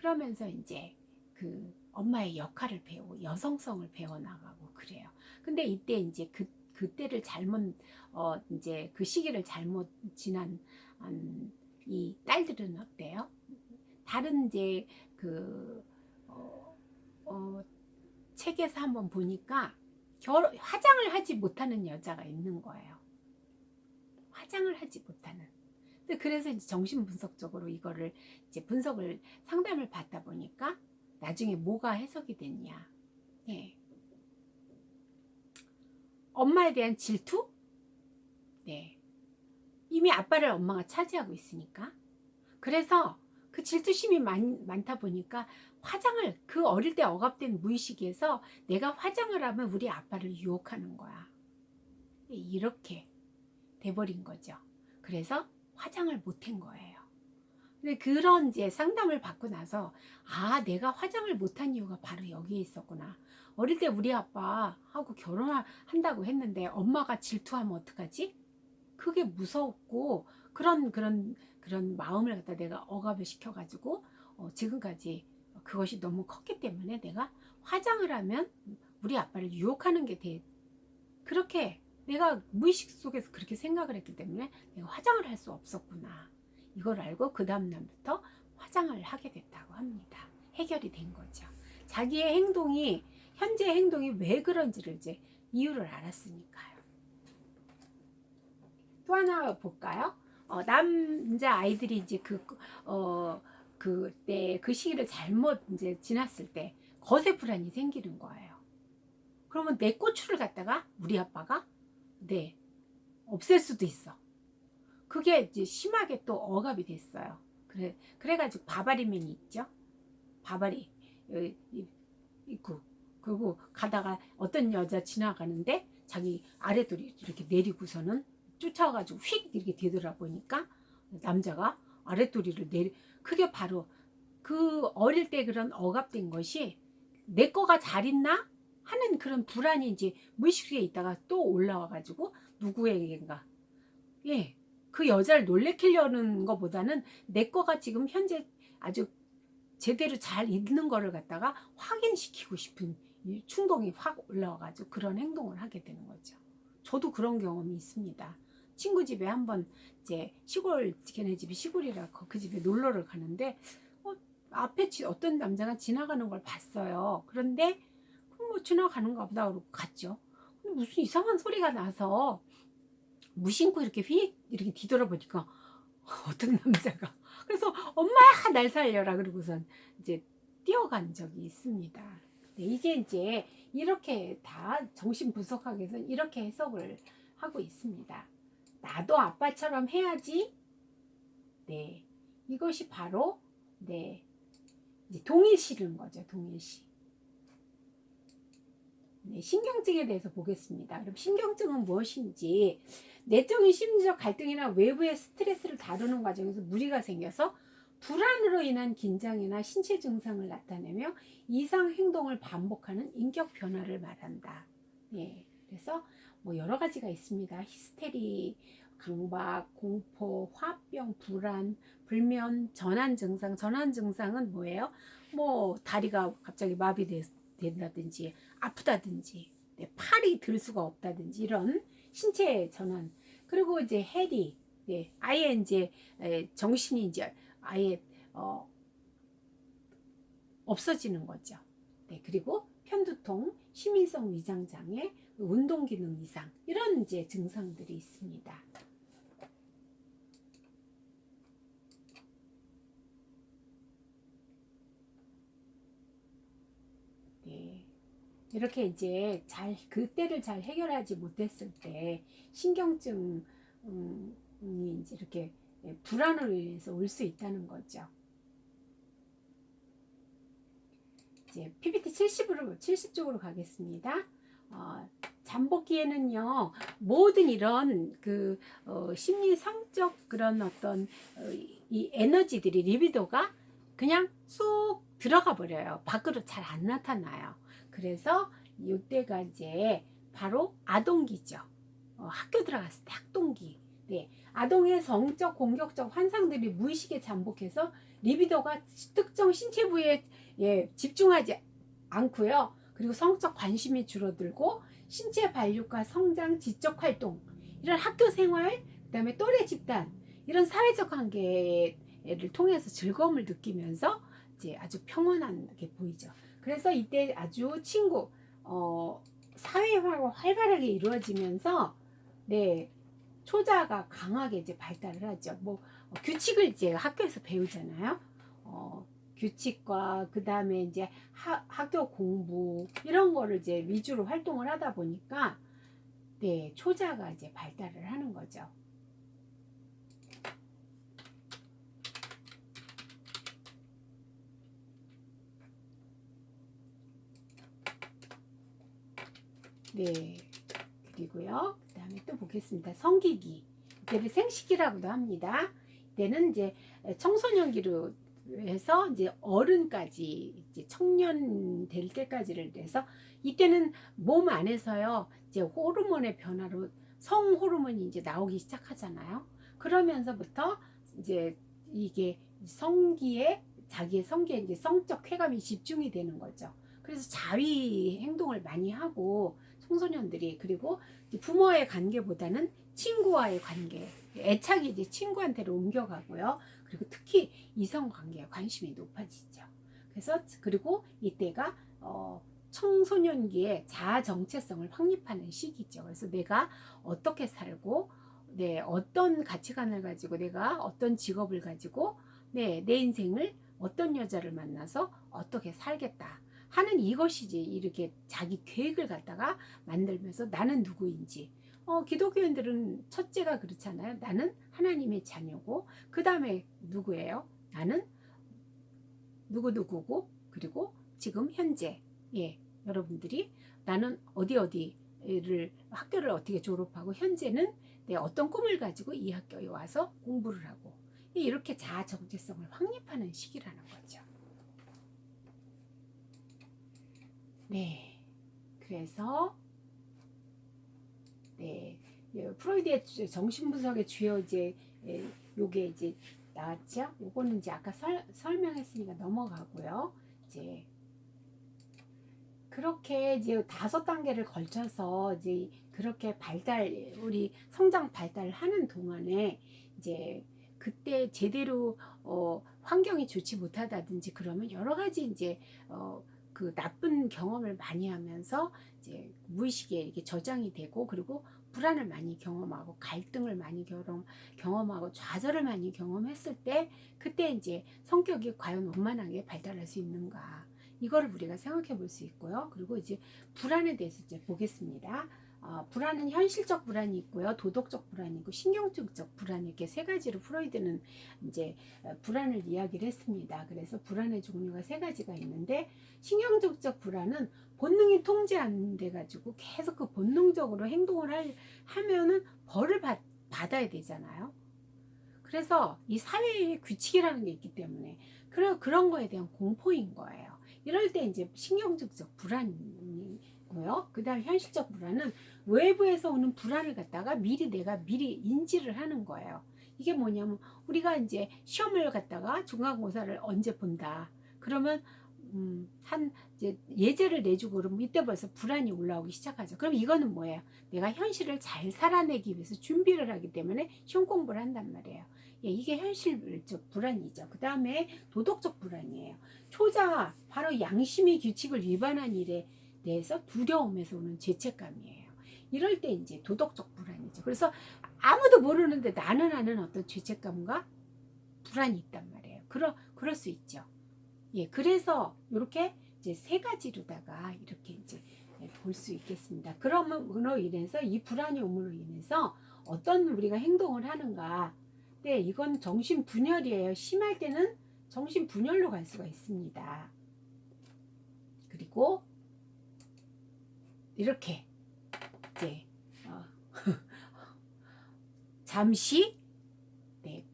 그러면서 이제 그 엄마의 역할을 배우고 여성성을 배워나가고 그래요. 근데 이때 이제 그때를 잘못 이제 그 시기를 잘못 지난 이 딸들은 어때요? 다른 이제 그 어, 어, 책에서 한번 보니까 화장을 하지 못하는 여자가 있는 거예요. 화장을 하지 못하는. 그래서 이제 정신분석적으로 이거를 이제 분석을 상담을 받다 보니까 나중에 뭐가 해석이 됐냐. 네. 엄마에 대한 질투? 네. 이미 아빠를 엄마가 차지하고 있으니까. 그래서 그 질투심이 많다 보니까 화장을 그 어릴 때 억압된 무의식에서 내가 화장을 하면 우리 아빠를 유혹하는 거야. 이렇게 돼버린 거죠. 그래서 화장을 못한 거예요. 근데 그런 이제 상담을 받고 나서 내가 화장을 못한 이유가 바로 여기에 있었구나. 어릴 때 우리 아빠하고 결혼한다고 했는데 엄마가 질투하면 어떡하지? 그게 무서웠고 그런 마음을 갖다 내가 억압을 시켜가지고 지금까지 그것이 너무 컸기 때문에 내가 화장을 하면 우리 아빠를 유혹하는 게 그렇게 내가 무의식 속에서 그렇게 생각을 했기 때문에 내가 화장을 할 수 없었구나. 이걸 알고 그 다음 날부터 화장을 하게 됐다고 합니다. 해결이 된 거죠. 자기의 행동이 현재 행동이 왜 그런지를 이제 이유를 알았으니까요. 또 하나 볼까요? 남자 아이들이 이제 그때 그 시기를 잘못 이제 지났을 때 거세 불안이 생기는 거예요. 그러면 내 고추를 갖다가 우리 아빠가 없앨 수도 있어. 그게 이제 심하게 또 억압이 됐어요. 그래가지고 바바리맨이 있죠. 바바리 있고 그리고 가다가 어떤 여자 지나가는데 자기 아랫돌이 이렇게 내리고서는 쫓아가지고 휙 이렇게 뒤돌아보니까 남자가 아랫도리를 그게 바로 그 어릴 때 그런 억압된 것이 내 거가 잘 있나 하는 그런 불안이 이제 무의식에 있다가 또 올라와가지고 누구에게인가 그 여자를 놀래키려는 것보다는 내 거가 지금 현재 아주 제대로 잘 있는 거를 갖다가 확인시키고 싶은 충동이 확 올라와가지고 그런 행동을 하게 되는 거죠. 저도 그런 경험이 있습니다. 친구 집에 한번 이제 걔네 집이 시골이라 그 집에 놀러를 가는데 앞에 어떤 남자가 지나가는 걸 봤어요. 그런데 뭐 지나가는가 보다 그러고 갔죠. 근데 무슨 이상한 소리가 나서 무심코 이렇게 휙 이렇게 뒤돌아보니까 어떤 남자가 그래서 엄마야 날 살려라 그러고선 이제 뛰어간 적이 있습니다. 이게 이제 이렇게 다 정신분석학에서 이렇게 해석을 하고 있습니다. 나도 아빠처럼 해야지. 이것이 바로 이제 동일시인 거죠. 동일시. 신경증에 대해서 보겠습니다. 그럼 신경증은 무엇인지 내적인 심리적 갈등이나 외부의 스트레스를 다루는 과정에서 무리가 생겨서 불안으로 인한 긴장이나 신체 증상을 나타내며 이상 행동을 반복하는 인격 변화를 말한다. 그래서 뭐 여러 가지가 있습니다. 히스테리, 강박, 공포, 화병, 불안, 불면, 전환 증상. 전환 증상은 뭐예요? 뭐 다리가 갑자기 마비된다든지 아프다든지 팔이 들 수가 없다든지 이런 신체 전환. 그리고 이제 해리, 아예 이제 정신이 이제 아예 없어지는 거죠. 그리고 편두통, 시민성 위장 장애, 운동 기능 이상 이런 이제 증상들이 있습니다. 이렇게 이제 그때를 잘 해결하지 못했을 때 신경증이 이제 이렇게 불안으로 인해서 올 수 있다는 거죠. 이제 PPT 70쪽으로 가겠습니다. 잠복기에는요 모든 이런 심리 성적 그런 어떤 이 에너지들이 리비도가 그냥 쑥 들어가 버려요. 밖으로 잘 안 나타나요. 그래서 이때가 이제 바로 아동기죠. 학교 들어갔을 때 학동기. 아동의 성적 공격적 환상들이 무의식에 잠복해서 리비도가 특정 신체 부위에 집중하지 않고요. 그리고 성적 관심이 줄어들고 신체 발육과 성장, 지적 활동, 이런 학교 생활, 그다음에 또래 집단, 이런 사회적 관계를 통해서 즐거움을 느끼면서 이제 아주 평온하게 보이죠. 그래서 이때 아주 친구, 사회화가 활발하게 이루어지면서 초자가 강하게 이제 발달을 하죠. 규칙을 이제 학교에서 배우잖아요. 규칙과 그 다음에 이제 학교 공부 이런 거를 이제 위주로 활동을 하다 보니까 초자가 이제 발달을 하는 거죠. 그리고요. 그 다음에 또 보겠습니다. 성기기. 이때를 생시기라고도 합니다. 이때는 이제 청소년기로 해서 이제 어른까지 이제 청년 될 때까지를 해서 이때는 몸 안에서요. 이제 호르몬의 변화로 성 호르몬이 이제 나오기 시작하잖아요. 그러면서부터 이제 이게 성기에 자기의 성기에 이제 성적 쾌감이 집중이 되는 거죠. 그래서 자위 행동을 많이 하고 청소년들이, 그리고 부모의 관계보다는 친구와의 관계, 애착이 이제 친구한테로 옮겨가고요. 그리고 특히 이성 관계에 관심이 높아지죠. 그래서 그리고 이때가 청소년기에 자아 정체성을 확립하는 시기죠. 그래서 내가 어떻게 살고, 어떤 가치관을 가지고, 내가 어떤 직업을 가지고, 내 인생을 어떤 여자를 만나서 어떻게 살겠다 하는, 이것이지 이렇게 자기 계획을 갖다가 만들면서 나는 누구인지. 기독교인들은 첫째가 그렇잖아요. 나는 하나님의 자녀고, 그 다음에 누구예요? 나는 누구고, 그리고 지금 현재, 여러분들이 나는 어디를 학교를 어떻게 졸업하고, 현재는 어떤 꿈을 가지고 이 학교에 와서 공부를 하고, 이렇게 자아 정체성을 확립하는 시기라는 거죠. 그래서 프로이드의 정신분석의 주요 이제 요게 이제 나왔죠. 요거는 이제 아까 설명했으니까 넘어가고요. 이제 그렇게 이제 5단계를 걸쳐서 이제 그렇게 우리 성장 발달하는 동안에 이제 그때 제대로 환경이 좋지 못하다든지 그러면 여러 가지 이제 그 나쁜 경험을 많이 하면서 이제 무의식에 이게 저장이 되고, 그리고 불안을 많이 경험하고, 갈등을 많이 경험하고, 좌절을 많이 경험했을 때, 그때 이제 성격이 과연 원만하게 발달할 수 있는가, 이거를 우리가 생각해 볼 수 있고요. 그리고 이제 불안에 대해서 이제 보겠습니다. 불안은 현실적 불안이 있고요, 도덕적 불안이 있고, 신경증적 불안, 이렇게 3가지로 프로이드는 이제 불안을 이야기를 했습니다. 그래서 불안의 종류가 3가지가 있는데, 신경증적 불안은 본능이 통제 안 돼가지고 계속 그 본능적으로 행동을 하면은 벌을 받아야 되잖아요. 그래서 이 사회의 규칙이라는 게 있기 때문에 그런 거에 대한 공포인 거예요. 이럴 때 이제 신경증적 불안이고요. 그 다음 현실적 불안은 외부에서 오는 불안을 갖다가 내가 미리 인지를 하는 거예요. 이게 뭐냐면, 우리가 이제 시험을 갖다가 중간고사를 언제 본다. 그러면 이제 예제를 내주고 그러면 이때 벌써 불안이 올라오기 시작하죠. 그럼 이거는 뭐예요? 내가 현실을 잘 살아내기 위해서 준비를 하기 때문에 시험 공부를 한단 말이에요. 이게 현실적 불안이죠. 그 다음에 도덕적 불안이에요. 초자, 바로 양심의 규칙을 위반한 일에 대해서 두려움에서 오는 죄책감이에요. 이럴 때 이제 도덕적 불안이죠. 그래서 아무도 모르는데 나는 아는 어떤 죄책감과 불안이 있단 말이에요. 그럴 수 있죠. 그래서 이렇게 이제 3가지로다가 이렇게 이제 볼 수 있겠습니다. 그럼으로 인해서 이 불안이 옴으로 인해서 어떤 우리가 행동을 하는가. 이건 정신분열이에요. 심할 때는 정신분열로 갈 수가 있습니다. 그리고 이렇게 이제 잠시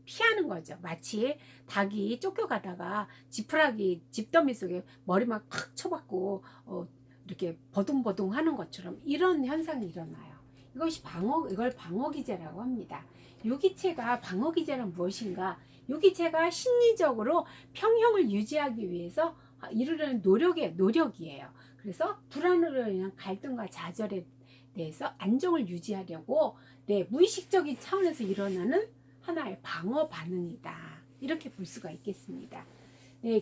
피하는 거죠. 마치 닭이 쫓겨가다가 지푸라기 집더미 속에 머리만 팍 쳐박고 이렇게 버둥버둥 하는 것처럼 이런 현상이 일어나요. 이걸 방어기제라고 합니다. 유기체가 방어기제란 무엇인가? 여기 제가 심리적으로 평형을 유지하기 위해서 이루려는 노력이에요. 그래서 불안으로 인한 갈등과 좌절에 대해서 안정을 유지하려고 무의식적인 차원에서 일어나는 하나의 방어 반응이다. 이렇게 볼 수가 있겠습니다.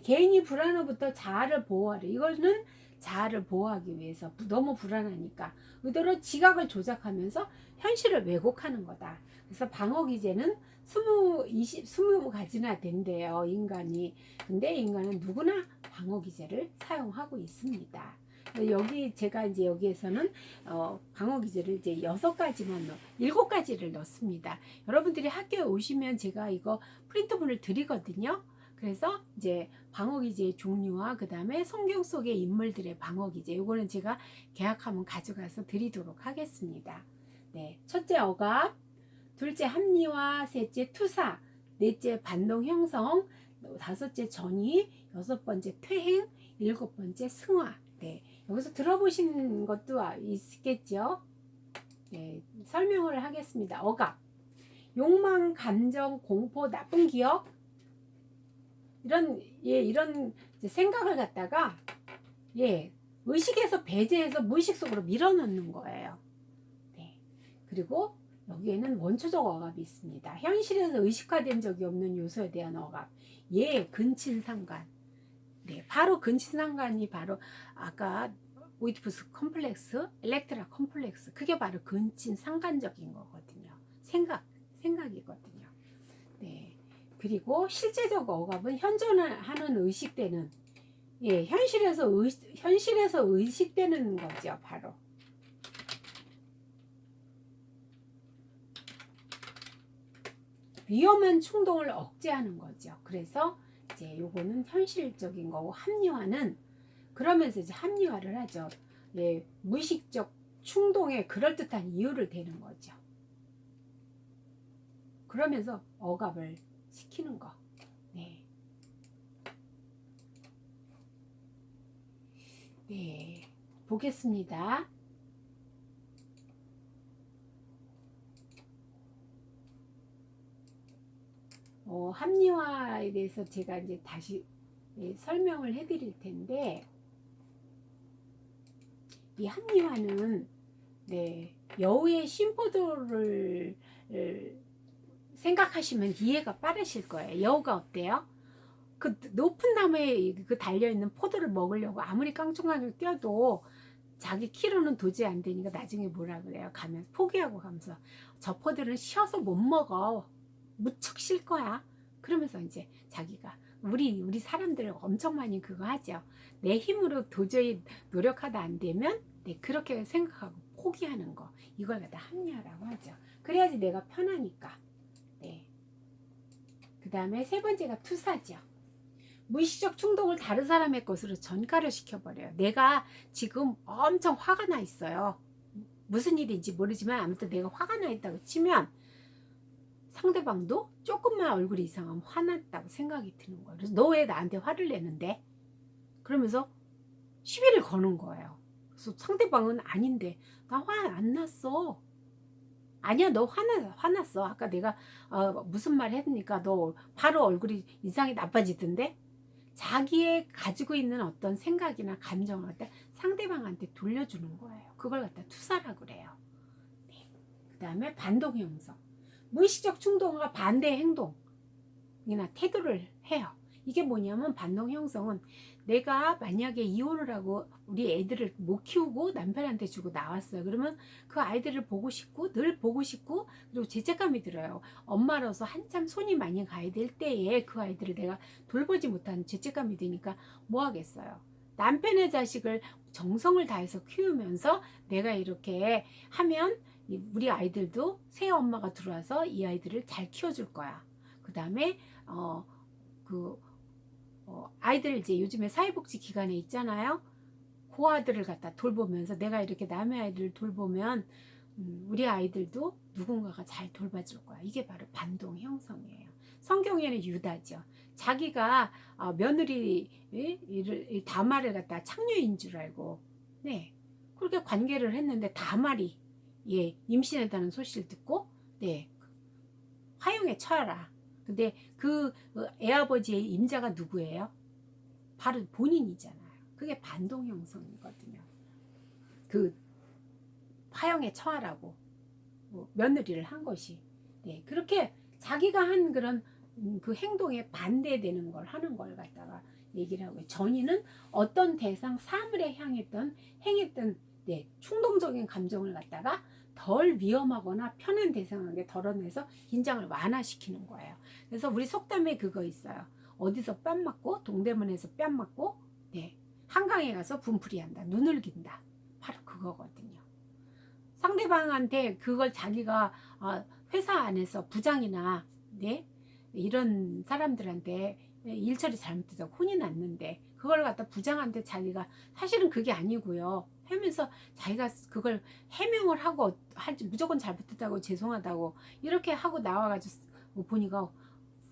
개인이 불안으로부터 자아를 보호하려. 이거는 자아를 보호하기 위해서 너무 불안하니까 의도로 지각을 조작하면서 현실을 왜곡하는 거다. 그래서 방어 기제는 20가지나 된대요, 인간이. 근데 인간은 누구나 방어 기제를 사용하고 있습니다. 여기 제가 이제 여기에서는 방어 기제를 이제 6가지만 7가지를 넣습니다. 여러분들이 학교에 오시면 제가 이거 프린트본을 드리거든요. 그래서 이제 방어 기제의 종류와 그 다음에 성경 속의 인물들의 방어 기제, 이거는 제가 계약하면 가져가서 드리도록 하겠습니다. 네, 첫째 억압, 둘째 합리화, 셋째 투사, 넷째 반동 형성, 다섯째 전위, 여섯 번째 퇴행, 일곱 번째 승화. 네, 여기서 들어보신 것도 있겠죠? 네, 설명을 하겠습니다. 억압, 욕망, 감정, 공포, 나쁜 기억, 이런 생각을 갖다가 의식에서 배제해서 무의식 속으로 밀어넣는 거예요. 네. 그리고 여기에는 원초적 억압이 있습니다. 현실에서 의식화된 적이 없는 요소에 대한 억압. 근친상간. 네, 바로 근친상간이 바로 아까 오이디푸스 컴플렉스, 엘렉트라 컴플렉스. 그게 바로 근친상간적인 거거든요. 생각이거든요. 네. 그리고 실제적 억압은 현존하는 의식되는 현실에서 의식되는 거죠. 바로 위험한 충동을 억제하는 거죠. 그래서 이제 요거는 현실적인 거고, 합리화는 그러면서 이제 합리화를 하죠. 무의식적 충동에 그럴듯한 이유를 대는 거죠. 그러면서 억압을 시키는 거. 네. 네. 보겠습니다. 합리화에 대해서 제가 이제 다시 설명을 해드릴 텐데, 이 합리화는 여우의 심포도를 생각하시면 이해가 빠르실 거예요. 여우가 어때요? 그 높은 나무에 그 달려있는 포도를 먹으려고 아무리 깡총깡총 뛰어도 자기 키로는 도저히 안 되니까 나중에 뭐라 그래요? 가면 포기하고 가면서 저 포도는 쉬어서 못 먹어. 무척 쉴 거야. 그러면서 이제 자기가 우리 사람들 엄청 많이 그거 하죠. 내 힘으로 도저히 노력하다 안 되면 그렇게 생각하고 포기하는 거. 이걸 갖다 합리화라고 하죠. 그래야지 내가 편하니까. 네. 그 다음에 세 번째가 투사죠. 무의식적 충동을 다른 사람의 것으로 전가를 시켜버려요. 내가 지금 엄청 화가 나 있어요. 무슨 일인지 모르지만 아무튼 내가 화가 나 있다고 치면 상대방도 조금만 얼굴이 이상하면 화났다고 생각이 드는 거예요. 그래서 너 왜 나한테 화를 내는데? 그러면서 시비를 거는 거예요. 그래서 상대방은 아닌데 나 화 안 났어. 아니야, 너 화났어. 아까 내가 무슨 말 했으니까 너 바로 얼굴이 인상이 나빠지던데? 자기의 가지고 있는 어떤 생각이나 감정을 갖다 상대방한테 돌려주는 거예요. 그걸 갖다 투사라고 그래요. 네. 그 다음에 반동 형성. 무의식적 충동과 반대 행동이나 태도를 해요. 이게 뭐냐면 반동 형성은 내가 만약에 이혼을 하고 우리 애들을 못 키우고 남편한테 주고 나왔어요. 그러면 그 아이들을 보고 싶고 늘 보고 싶고 그리고 죄책감이 들어요. 엄마로서 한참 손이 많이 가야 될 때에 그 아이들을 내가 돌보지 못한 죄책감이 드니까 뭐 하겠어요. 남편의 자식을 정성을 다해서 키우면서 내가 이렇게 하면 우리 아이들도 새 엄마가 들어와서 이 아이들을 잘 키워줄 거야. 그 다음에 아이들 이제 요즘에 사회복지 기관에 있잖아요. 그 아들을 갖다 돌보면서 내가 이렇게 남의 아이들을 돌보면 우리 아이들도 누군가가 잘 돌봐줄 거야. 이게 바로 반동 형성이에요. 성경에는 유다죠. 자기가 며느리 다말을 갖다 창녀인 줄 알고 그렇게 관계를 했는데 다말이 임신했다는 소식을 듣고 화형에 처하라. 근데 그 애아버지의 임자가 누구예요? 바로 본인이잖아요. 그게 반동 형성이거든요. 그 화형에 처하라고 며느리를 한 것이. 네, 그렇게 자기가 한 그런 그 행동에 반대되는 걸 하는 걸 갖다가 얘기를 하고요. 전이는 어떤 대상 사물에 행했던 네, 충동적인 감정을 갖다가 덜 위험하거나 편한 대상에게 덜어내서 긴장을 완화시키는 거예요. 그래서 우리 속담에 그거 있어요. 어디서 뺨 맞고 동대문에서 뺨 맞고 네, 한강에 가서 분풀이한다. 눈을 긴다. 바로 그거거든요. 상대방한테 그걸 자기가 회사 안에서 부장이나 네? 이런 사람들한테 일처리 잘못해서 혼이 났는데 그걸 갖다 부장한테 자기가 사실은 그게 아니고요 하면서 자기가 그걸 해명을 하고 무조건 잘못했다고 죄송하다고 이렇게 하고 나와가지고 보니까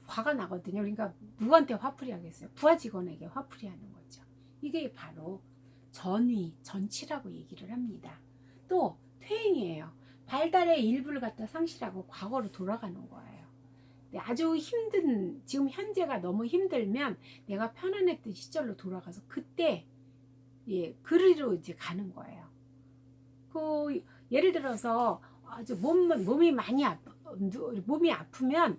화가 나거든요. 그러니까 누구한테 화풀이 하겠어요? 부하 직원에게 화풀이 하는 거죠. 이게 바로 전치라고 얘기를 합니다. 또 퇴행이에요. 발달의 일부를 갖다 상실하고 과거로 돌아가는 거예요. 아주 힘든 지금 현재가 너무 힘들면 내가 편안했던 시절로 돌아가서 그때 그리로 이제 가는 거예요. 그 예를 들어서 아주 몸이 많이 몸이 아프면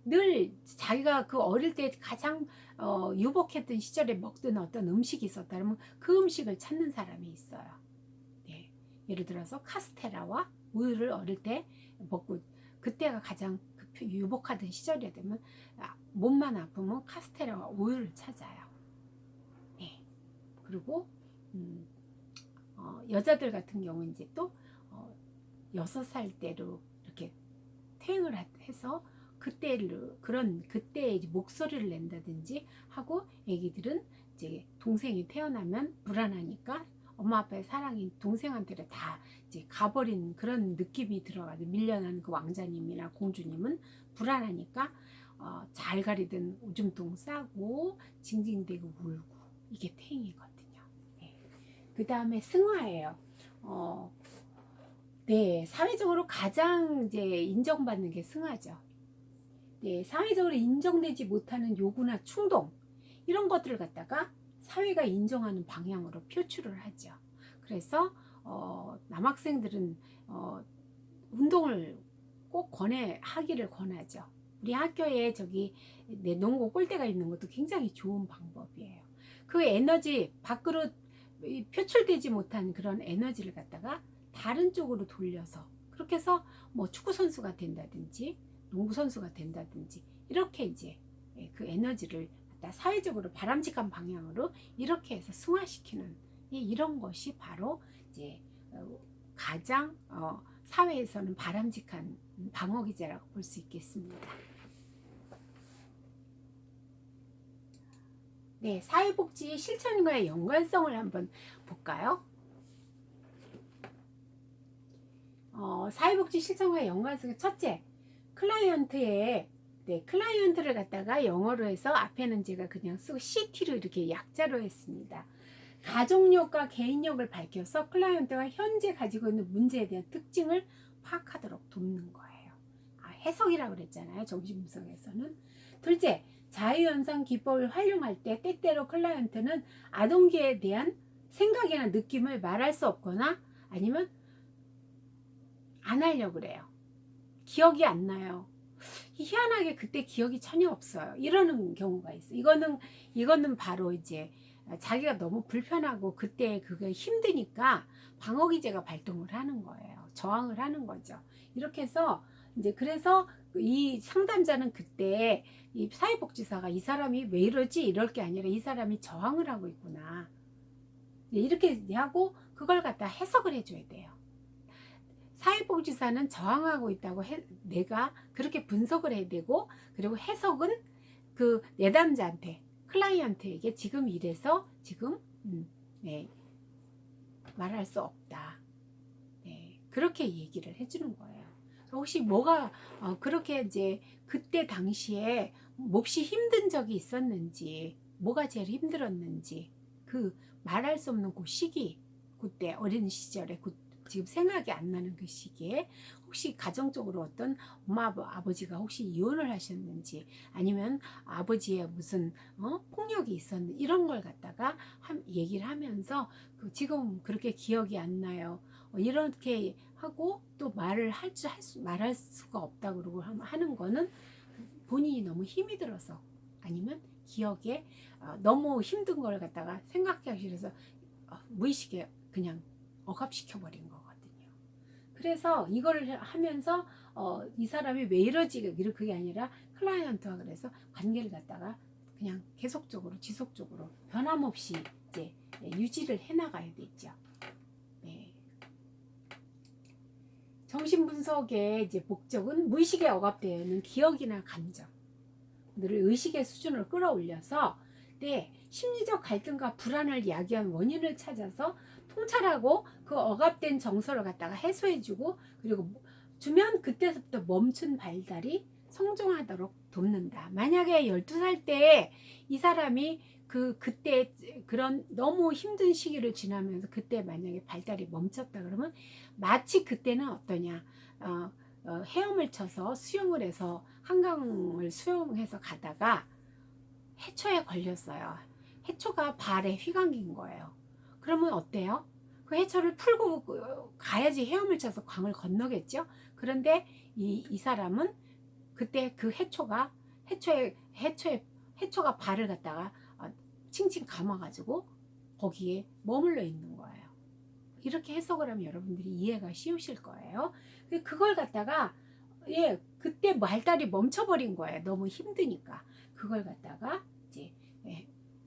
늘 자기가 그 어릴 때 가장 유복했던 시절에 먹던 어떤 음식이 있었다면 그 음식을 찾는 사람이 있어요. 네. 예를 들어서 카스테라와 우유를 어릴 때 먹고 그때가 가장 유복하던 시절이 되면 몸만 아프면 카스테라와 우유를 찾아요. 네. 그리고 여자들 같은 경우는 이제 또 6살 때로 이렇게 퇴행을 해서 그때 이제 목소리를 낸다든지 하고 애기들은 이제 동생이 태어나면 불안하니까 엄마 아빠의 사랑이 동생한테 다 이제 가버린 그런 느낌이 들어가지고 밀려난 그 왕자님이나 공주님은 불안하니까 잘 가리던 오줌통 싸고 징징대고 울고 이게 퇴행이거든요. 네. 그 다음에 승화예요. 네, 사회적으로 가장 이제 인정받는 게 승화죠. 네, 사회적으로 인정되지 못하는 요구나 충동 이런 것들을 갖다가 사회가 인정하는 방향으로 표출을 하죠. 그래서 남학생들은 운동을 꼭 하기를 권하죠. 우리 학교에 저기 농구 골대가 있는 것도 굉장히 좋은 방법이에요. 그 에너지 밖으로 표출되지 못한 그런 에너지를 갖다가 다른 쪽으로 돌려서 그렇게 해서 뭐 축구 선수가 된다든지 농구 선수가 된다든지 이렇게 이제 그 에너지를 갖다 사회적으로 바람직한 방향으로 이렇게 해서 승화시키는 이런 것이 바로 이제 가장 사회에서는 바람직한 방어기제라고 볼 수 있겠습니다. 네, 사회복지 실천과의 연관성을 한번 볼까요? 사회복지 실천과의 연관성의 첫째, 클라이언트를 갖다가 영어로 해서 앞에는 제가 그냥 쓰고 CT로 이렇게 약자로 했습니다. 가족력과 개인력을 밝혀서 클라이언트가 현재 가지고 있는 문제에 대한 특징을 파악하도록 돕는 거예요. 해석이라고 그랬잖아요. 정신분석에서는. 둘째, 자유현상 기법을 활용할 때 때때로 클라이언트는 아동기에 대한 생각이나 느낌을 말할 수 없거나 아니면 안 하려고 그래요. 기억이 안 나요. 희한하게 그때 기억이 전혀 없어요. 이러는 경우가 있어요. 이거는 바로 이제 자기가 너무 불편하고 그때 그게 힘드니까 방어기제가 발동을 하는 거예요. 저항을 하는 거죠. 이렇게 해서 이제 그래서 이 상담자는 그때 이 사회복지사가 이 사람이 왜 이러지 이럴 게 아니라 이 사람이 저항을 하고 있구나. 이렇게 하고 그걸 갖다 해석을 해줘야 돼요. 사회복지사는 저항하고 있다고 내가 그렇게 분석을 해야 되고 그리고 해석은 그 내담자한테 클라이언트에게 지금 이래서 지금 네, 말할 수 없다. 네, 그렇게 얘기를 해주는 거예요. 혹시 뭐가 그렇게 이제 그때 당시에 몹시 힘든 적이 있었는지 뭐가 제일 힘들었는지 그 말할 수 없는 그 시기 그때 어린 시절에 지금 생각이 안 나는 그 시기에 혹시 가정적으로 어떤 엄마 아버지가 혹시 이혼을 하셨는지 아니면 아버지의 무슨 폭력이 있었는지 이런 걸 갖다가 얘기를 하면서 지금 그렇게 기억이 안 나요. 이렇게 하고 또 말할 수가 없다 그러고 하는 거는 본인이 너무 힘이 들어서 아니면 기억에 너무 힘든 걸 갖다가 생각하기 싫어서 무의식에 그냥 억압시켜 버린 거거든요. 그래서 이걸 하면서 이 사람이 왜 이러지 그게 아니라 클라이언트와 그래서 관계를 갖다가 그냥 계속적으로 지속적으로 변함없이 이제 유지를 해나가야 되죠. 네. 정신분석의 이제 목적은 무의식에 억압되어 있는 기억이나 감정을 의식의 수준으로 끌어올려서 심리적 갈등과 불안을 야기한 원인을 찾아서 통찰하고 그 억압된 정서를 갖다가 해소해주고 그리고 주면 그때부터 멈춘 발달이 성장하도록 돕는다. 만약에 12살 때 이 사람이 그때 그런 너무 힘든 시기를 지나면서 그때 만약에 발달이 멈췄다 그러면 마치 그때는 어떠냐 헤엄을 쳐서 수영을 해서 한강을 수영해서 가다가 해초에 걸렸어요. 해초가 발에 휘감긴 거예요. 그러면 어때요? 그 해초를 풀고 가야지 헤엄을 쳐서 강을 건너겠죠? 그런데 이 사람은 그때 그 해초가 발을 갖다가 칭칭 감아가지고 거기에 머물러 있는 거예요. 이렇게 해석을 하면 여러분들이 이해가 쉬우실 거예요. 그걸 갖다가 그때 발달이 멈춰버린 거예요. 너무 힘드니까. 그걸 갖다가 이제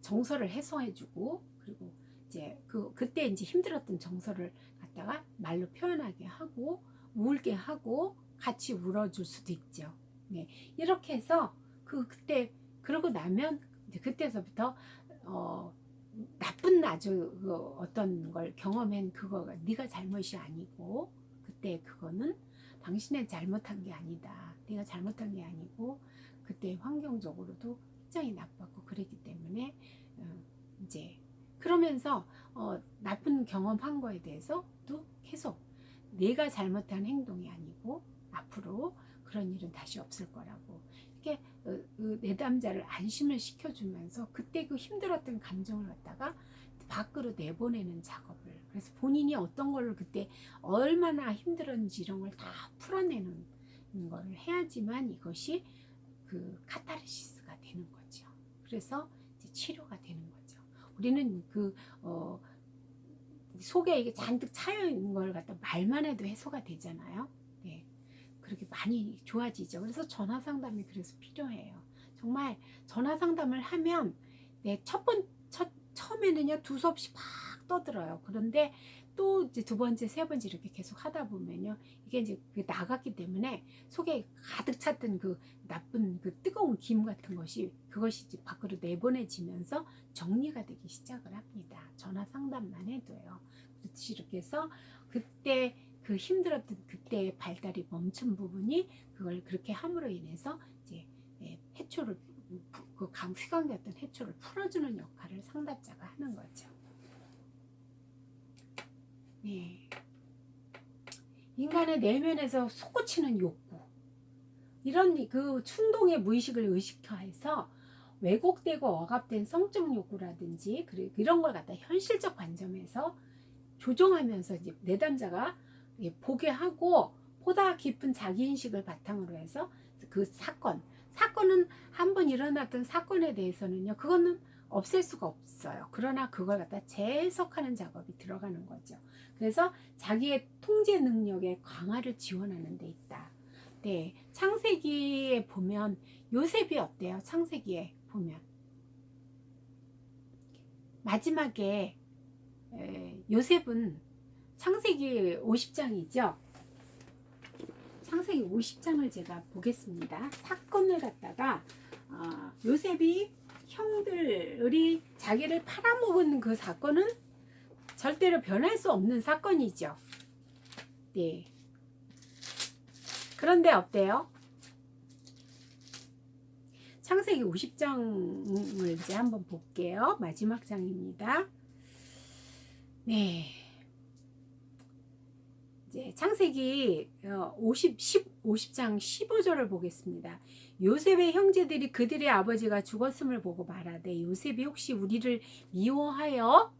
정서를 해소해주고 그리고 이제 그때 이제 힘들었던 정서를 갖다가 말로 표현하게 하고 울게 하고 같이 울어줄 수도 있죠. 네, 이렇게 해서 그때 그러고 나면 이제 그때서부터 나쁜 아주 어떤 걸 경험한 그거가 네가 잘못이 아니고 그때 그거는 당신의 잘못한 게 아니다. 네가 잘못한 게 아니고 그때 환경적으로도 굉장히 나빴고 그랬기 때문에 이제 그러면서 나쁜 경험한 거에 대해서도 계속 내가 잘못한 행동이 아니고 앞으로 그런 일은 다시 없을 거라고 이렇게 내담자를 안심을 시켜주면서 그때 그 힘들었던 감정을 갖다가 밖으로 내보내는 작업을 그래서 본인이 어떤 걸로 그때 얼마나 힘들었는지 이런 걸 다 풀어내는 거를 해야지만 이것이 그 카타르시스가 되는 거죠. 그래서 이제 치료가 되는 거죠. 우리는 속에 이게 잔뜩 차여 있는 걸 갖다 말만 해도 해소가 되잖아요. 네. 그렇게 많이 좋아지죠. 그래서 전화 상담이 그래서 필요해요. 정말 전화 상담을 하면 처음에는요 두 수없이 막 떠들어요. 그런데 또 이제 두 번째, 세 번째 이렇게 계속 하다 보면요 이게 이제 나갔기 때문에 속에 가득 찼던 그 나쁜 그 뜨거운 김 같은 그것이 이제 밖으로 내보내지면서 정리가 되기 시작을 합니다. 전화 상담만 해도요. 그렇지 이렇게 해서 그때 그 힘들었던 그때의 발달이 멈춘 부분이 그걸 그렇게 함으로 인해서 이제 해초를 그 휘감겼던 해초를 풀어주는 역할을 상담자가 하는 거죠. 네. 인간의 내면에서 솟구치는 욕구 이런 그 충동의 무의식을 의식화해서 왜곡되고 억압된 성적 욕구라든지 이런 걸 갖다 현실적 관점에서 조정하면서 이제 내담자가 보게 하고 보다 깊은 자기인식을 바탕으로 해서 그 사건은 한번 일어났던 사건에 대해서는요 그거는 없앨 수가 없어요. 그러나 그걸 갖다 재해석하는 작업이 들어가는 거죠. 그래서 자기의 통제 능력의 강화를 지원하는 데 있다. 네, 창세기에 보면 요셉이 어때요? 창세기에 보면 마지막에 요셉은 창세기 50장이죠. 창세기 50장을 제가 보겠습니다. 사건을 갖다가 요셉이 형들이 자기를 팔아먹은 그 사건은 절대로 변할 수 없는 사건이죠. 네. 그런데 어때요? 창세기 50장을 이제 한번 볼게요. 마지막 장입니다. 네. 이제 창세기 50장 15절을 보겠습니다. 요셉의 형제들이 그들의 아버지가 죽었음을 보고 말하되 요셉이 혹시 우리를 미워하여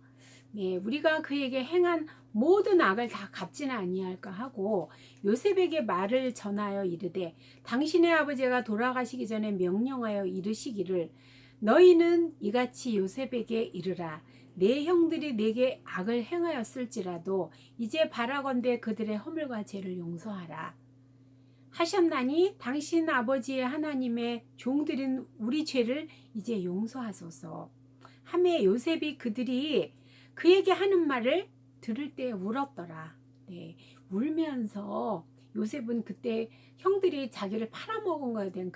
우리가 그에게 행한 모든 악을 다 갚지는 아니할까 하고 요셉에게 말을 전하여 이르되 당신의 아버지가 돌아가시기 전에 명령하여 이르시기를 너희는 이같이 요셉에게 이르라 내 형들이 내게 악을 행하였을지라도 이제 바라건대 그들의 허물과 죄를 용서하라 하셨나니 당신 아버지의 하나님의 종들인 우리 죄를 이제 용서하소서 하매 요셉이 그들이 그에게 하는 말을 들을 때 울었더라. 울면서 요셉은 그때 형들이 자기를 팔아먹은 거에 대한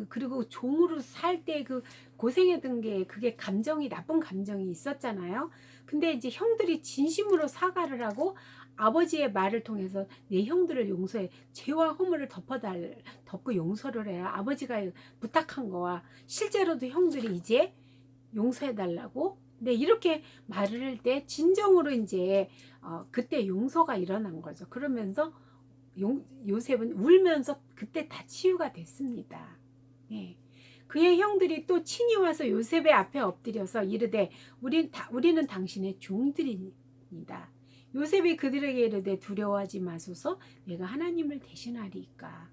그리고 종으로 살 때 그 고생했던 게 그게 나쁜 감정이 있었잖아요. 근데 이제 형들이 진심으로 사과를 하고 아버지의 말을 통해서 내 형들을 용서해 죄와 허물을 덮고 용서를 해야 아버지가 부탁한 거와 실제로도 형들이 이제 용서해 달라고 이렇게 말을 할 때 진정으로 이제 그때 용서가 일어난 거죠. 그러면서 요셉은 울면서 그때 다 치유가 됐습니다. 그의 형들이 또 친히 와서 요셉의 앞에 엎드려서 이르되 우리는 당신의 종들입니다. 요셉이 그들에게 이르되 두려워하지 마소서 내가 하나님을 대신하리이까.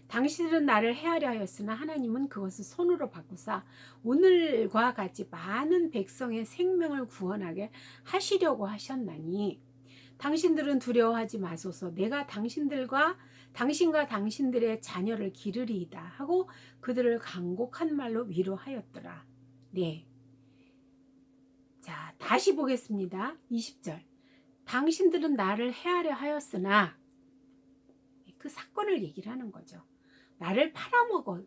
당신들은 나를 해하려 하였으나 하나님은 그것을 손으로 바꾸사 오늘과 같이 많은 백성의 생명을 구원하게 하시려고 하셨나니 당신들은 두려워하지 마소서 내가 당신과 당신들의 자녀를 기르리이다 하고 그들을 간곡한 말로 위로하였더라. 자, 다시 보겠습니다. 20절. 당신들은 나를 해하려 하였으나 그 사건을 얘기를 하는 거죠. 나를 팔아먹어.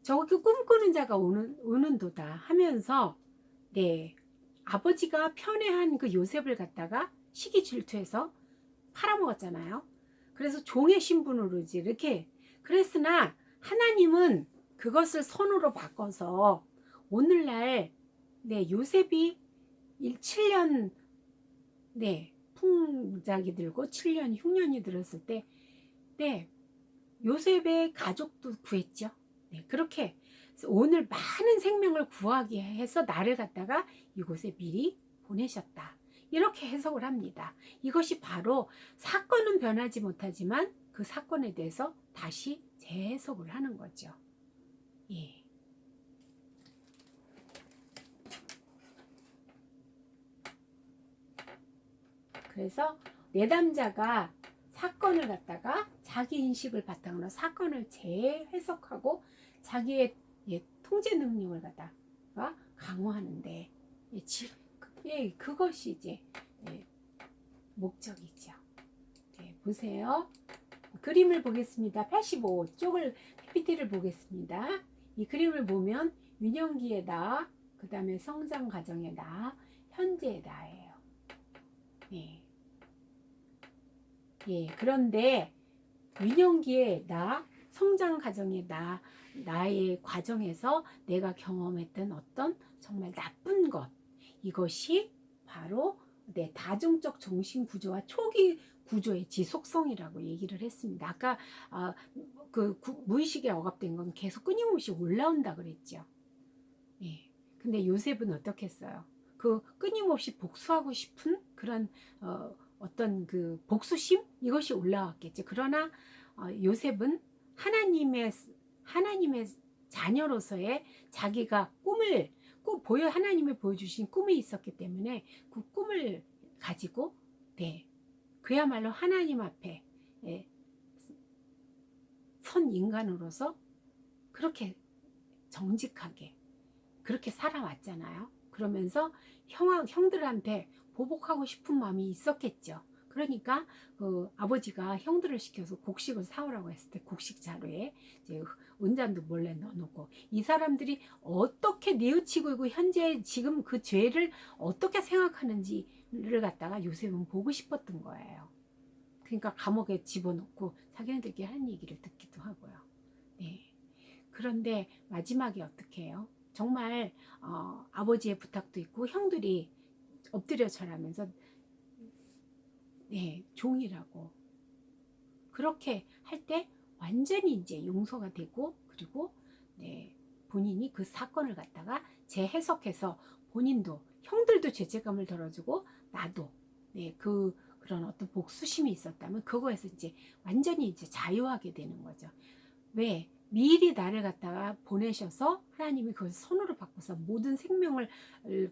저기 꿈꾸는 자가 오는도다 하면서 아버지가 편애한 그 요셉을 갖다가 시기 질투해서 팔아먹었잖아요. 그래서 종의 신분으로 이렇게 그랬으나 하나님은 그것을 선으로 바꿔서 오늘날 요셉이 7년 풍작이 들고 7년 흉년이 들었을 때 요셉의 가족도 구했죠. 그렇게 오늘 많은 생명을 구하게 해서 나를 갖다가 이곳에 미리 보내셨다. 이렇게 해석을 합니다. 이것이 바로 사건은 변하지 못하지만 그 사건에 대해서 다시 재해석을 하는 거죠. 그래서 내담자가 사건을 갖다가 자기 인식을 바탕으로 사건을 재해석하고 자기의 통제 능력을 갖다가 강화하는데 그것이 이제 목적이죠. 보세요. 그림을 보겠습니다. 85쪽을 PPT를 보겠습니다. 이 그림을 보면 유년기의 나, 그 다음에 성장 과정의 나, 현재의 나예요. 그런데 유년기의 나, 성장 과정의 나의 과정에서 내가 경험했던 어떤 정말 나쁜 것, 이것이 바로 내 다중적 정신 구조와 초기 구조의 지속성이라고 얘기를 했습니다. 아까 무의식에 억압된 건 계속 끊임없이 올라온다 그랬죠. 근데 요셉은 어떻게 했어요? 그 끊임없이 복수하고 싶은 그런 어떤 그 복수심 이것이 올라왔겠죠. 그러나 요셉은 하나님의 자녀로서의 자기가 하나님이 보여주신 꿈이 있었기 때문에 그 꿈을 가지고 그야말로 하나님 앞에 선 인간으로서 그렇게 정직하게 그렇게 살아왔잖아요. 그러면서 형들한테 보복하고 싶은 마음이 있었겠죠. 그러니까 아버지가 형들을 시켜서 곡식을 사오라고 했을 때 곡식 자루에 이제 은잔도 몰래 넣어놓고 이 사람들이 어떻게 뉘우치고 있고 현재 지금 그 죄를 어떻게 생각하는지를 갖다가 요셉은 보고 싶었던 거예요. 그러니까 감옥에 집어넣고 자기네들끼리 하는 얘기를 듣기도 하고요. 그런데 마지막에 어떻게 해요? 정말 아버지의 부탁도 있고 형들이 엎드려 절하면서 종이라고. 그렇게 할 때 완전히 이제 용서가 되고, 그리고 본인이 그 사건을 갖다가 재해석해서 본인도, 형들도 죄책감을 덜어주고, 나도 그런 어떤 복수심이 있었다면 그거에서 이제 완전히 이제 자유하게 되는 거죠. 왜? 미리 나를 갖다가 보내셔서 하나님이 그걸 손으로 바꿔서 모든 생명을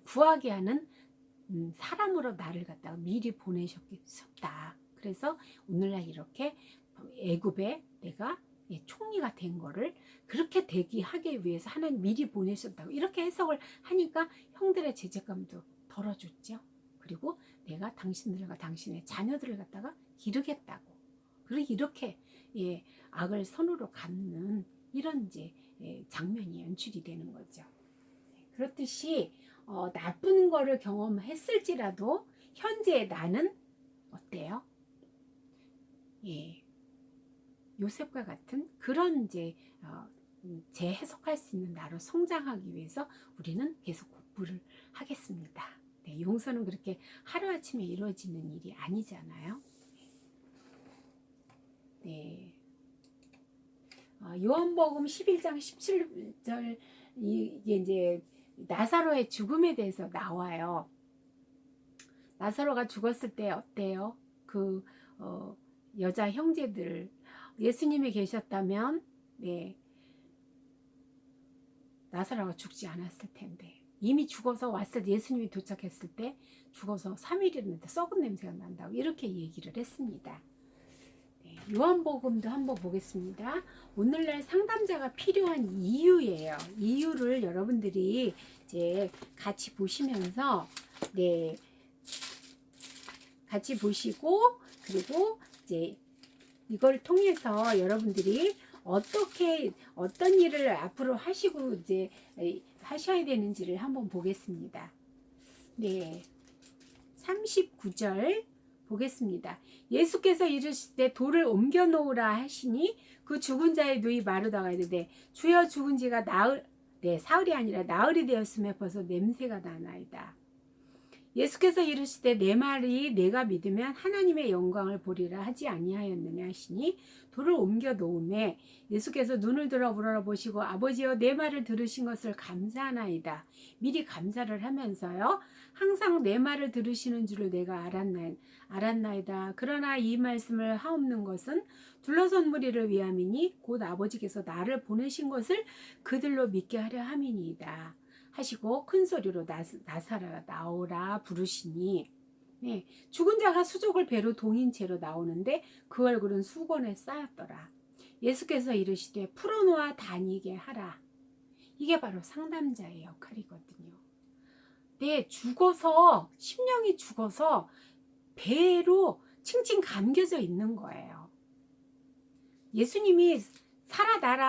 구하게 하는 사람으로 나를 갖다가 미리 보내셨다. 그래서 오늘날 이렇게 애굽에 내가 총리가 된 거를 그렇게 되게 하기 위해서 하나님 미리 보내셨다고 이렇게 해석을 하니까 형들의 죄책감도 덜어줬죠. 그리고 내가 당신들과 당신의 자녀들을 갖다가 기르겠다고. 그리고 이렇게 악을 선으로 갚는 이런 이제 장면이 연출이 되는 거죠. 그렇듯이 나쁜 거를 경험했을지라도 현재 나는 어때요? 요셉과 같은 그런 이제 재해석할 수 있는 나로 성장하기 위해서 우리는 계속 공부를 하겠습니다. 용서는 그렇게 하루아침에 이루어지는 일이 아니잖아요. 요한복음 11장 17절 이게 이제 나사로의 죽음에 대해서 나와요. 나사로가 죽었을 때 어때요? 그 여자 형제들 예수님이 계셨다면 나사로가 죽지 않았을 텐데 이미 죽어서 왔을 때 예수님이 도착했을 때 죽어서 3일이었는데 썩은 냄새가 난다고 이렇게 얘기를 했습니다. 요한복음도 한번 보겠습니다. 오늘날 상담자가 필요한 이유예요. 이유를 여러분들이 이제 같이 보시면서 같이 보시고 그리고 이제 이걸 통해서 여러분들이 어떤 일을 앞으로 하시고 이제 하셔야 되는지를 한번 보겠습니다. 39절 보겠습니다. 예수께서 이르시되 돌을 옮겨 놓으라 하시니 그 죽은 자의 누이 마르다가 이르되 주여 죽은 지가 사흘이 아니라 나흘이 되었음에 벌써 냄새가 나나이다. 예수께서 이르시되 내 말이 내가 믿으면 하나님의 영광을 보리라 하지 아니하였느냐 하시니 돌을 옮겨 놓음에 예수께서 눈을 들어 우러러보시고 아버지여 내 말을 들으신 것을 감사하나이다. 미리 감사를 하면서요. 항상 내 말을 들으시는 줄을 내가 알았나이다. 그러나 이 말씀을 하옵는 것은 둘러선 무리를 위함이니 곧 아버지께서 나를 보내신 것을 그들로 믿게 하려 함이니이다. 하시고 큰 소리로 나사로야 나오라 부르시니 죽은 자가 수족을 배로 동인 채로 나오는데 그 얼굴은 수건에 쌓였더라. 예수께서 이르시되 풀어놓아 다니게 하라. 이게 바로 상담자의 역할이거든요. 죽어서 심령이 죽어서 배로 칭칭 감겨져 있는 거예요. 예수님이 살아나라